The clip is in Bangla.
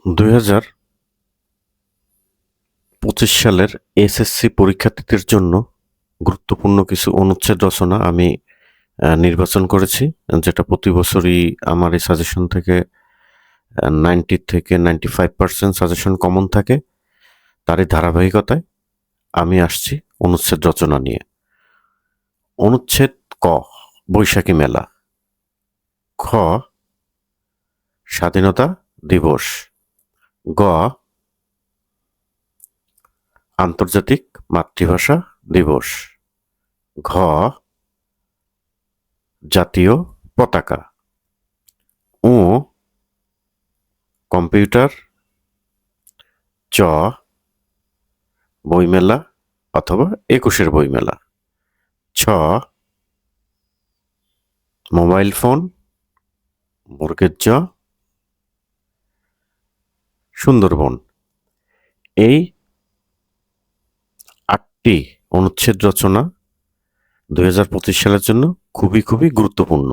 2025 সালের এসএসসি পরীক্ষার্থীদের জন্য গুরুত্বপূর্ণ কিছু অনুচ্ছেদ রচনা আমি নির্বাচন করেছি, যেটা প্রতি বছরই আমার এই সাজেশন থেকে 90 থেকে 95% সাজেশন কমন থাকে। তারই ধারাবাহিকতায় আমি আসছি অনুচ্ছেদ রচনা নিয়ে। অনুচ্ছেদ ক, বৈশাখী মেলা। খ, স্বাধীনতা দিবস। গ, আন্তর্জাতিক মাতৃভাষা দিবস। ঘ, জাতীয় পতাকা। উ, কম্পিউটার। চ, বইমেলা অথবা 21-এর বইমেলা। ছ, মোবাইল ফোন। মুরগের জ, সুন্দরবন। এই 8টি অনুচ্ছেদ রচনা 2025 সালের জন্য খুবই খুবই গুরুত্বপূর্ণ।